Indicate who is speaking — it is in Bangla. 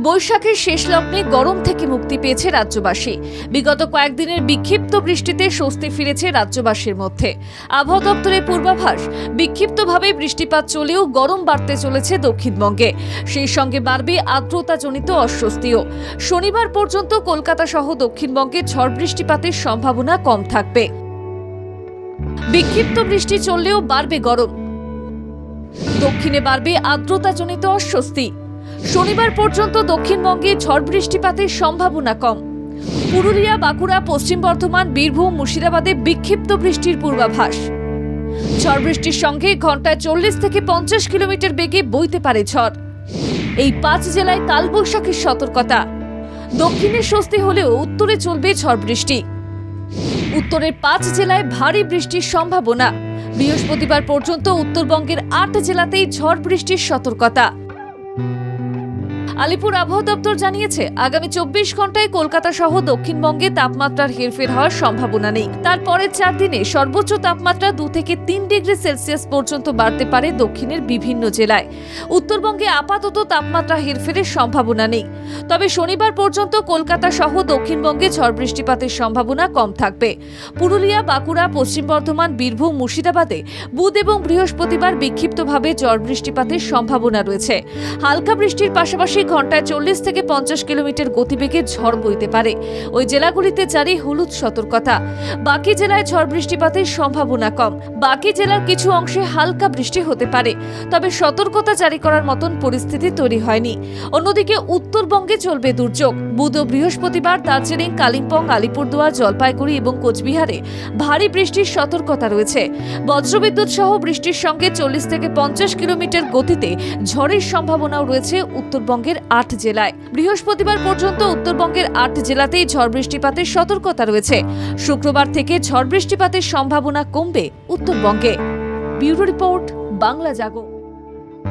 Speaker 1: বৈশাখের শেষ লগ্নে গরম থেকে মুক্তি পেয়েছে রাজ্যবাসী। বিগত কয়েকদিনের বিক্ষিপ্ত বৃষ্টিতে স্বস্তি ফিরেছে রাজ্যবাসীর মধ্যে। আবহাওয়া দপ্তরের পূর্বাভাস, বিক্ষিপ্তভাবে বৃষ্টিপাত চলেও গরম বাড়তে চলেছে দক্ষিণবঙ্গে। সেই সঙ্গে বাড়বে আর্দ্রতাজনিত অস্বস্তিও। শনিবার পর্যন্ত কলকাতা সহ দক্ষিণবঙ্গে ঝড় বৃষ্টিপাতের সম্ভাবনা কম থাকবে। বিক্ষিপ্ত বৃষ্টি চললেও বাড়বে গরম, দক্ষিণে বাড়বে আর্দ্রতাজনিত অস্বস্তি। শনিবার পর্যন্ত দক্ষিণবঙ্গে ঝড় বৃষ্টিপাতের সম্ভাবনা কম। পুরুলিয়া, বাঁকুড়া, পশ্চিম বর্ধমান, বীরভূম, মুর্শিদাবাদে বিক্ষিপ্ত বৃষ্টির পূর্বাভাস। ঝড় বৃষ্টির সঙ্গে ঘন্টায় 40 থেকে 50 কিলোমিটার বেগে বইতে পারে ঝড়। এই 5 জেলায় কালবৈশাখীর সতর্কতা। দক্ষিণে স্বস্তি হলেও উত্তরে চলবে ঝড় বৃষ্টি। উত্তরের 5 জেলায় ভারী বৃষ্টির সম্ভাবনা। বৃহস্পতিবার পর্যন্ত উত্তরবঙ্গের 8 জেলাতেই ঝড় বৃষ্টির সতর্কতা। আলিপুর আবহাওয়া দপ্তর জানিয়েছে, আগামী 24 ঘন্টায় কলকাতা সহ দক্ষিণবঙ্গে তাপমাত্রার হেরফের হওয়ার সম্ভাবনা নেই। তারপরের 4 দিনে সর্বোচ্চ তাপমাত্রা 2 থেকে 3 ডিগ্রি সেলসিয়াস পর্যন্ত বাড়তে পারে দক্ষিণের বিভিন্ন জেলায়। উত্তরবঙ্গে আপাতত তাপমাত্রা হেরফেরের সম্ভাবনা নেই। তবে শনিবার পর্যন্ত কলকাতা সহ দক্ষিণবঙ্গে ঝড় বৃষ্টিপাতের সম্ভাবনা কম থাকবে। পুরুলিয়া, বাঁকুড়া, পশ্চিম বর্ধমান, বীরভূম, মুর্শিদাবাদে বুধ এবং বৃহস্পতিবার বিক্ষিপ্তভাবে ঝড় বৃষ্টিপাতের সম্ভাবনা রয়েছে। হালকা বৃষ্টির পাশাপাশি ঘন্টায় 40 থেকে 50 কিলোমিটার গতিবেগে ঝড় বইতে পারে। ওই জেলাগুলিতে জারি হলুদ সতর্কতা। বাকি জেলায় ঝড় বৃষ্টিপাতের সম্ভাবনা কম। বাকি জেলার কিছু অংশে হালকা বৃষ্টি হতে পারে, তবে সতর্কতা জারি করার মতন পরিস্থিতি তৈরি হয়নি। অন্যদিকে উত্তরবঙ্গে চলবে দুর্যোগ। বুধ ও বৃহস্পতিবার দার্জিলিং, কালিম্পং, আলিপুরদুয়ার, জলপাইগুড়ি এবং কোচবিহারে ভারী বৃষ্টির সতর্কতা রয়েছে। বজ্রবিদ্যুৎ সহ বৃষ্টির সঙ্গে 40 থেকে 50 কিলোমিটার গতিতে ঝড়ের সম্ভাবনাও রয়েছে উত্তরবঙ্গের 8 জেলায়। বৃহস্পতিবার পর্যন্ত উত্তরবঙ্গের 8 জেলাতেই ঝড় বৃষ্টিপাতের সতর্কতা রয়েছে। শুক্রবার থেকে ঝড় বৃষ্টিপাতের সম্ভাবনা কমবে উত্তরবঙ্গে। ব্যুরো রিপোর্ট, বাংলা জাগো।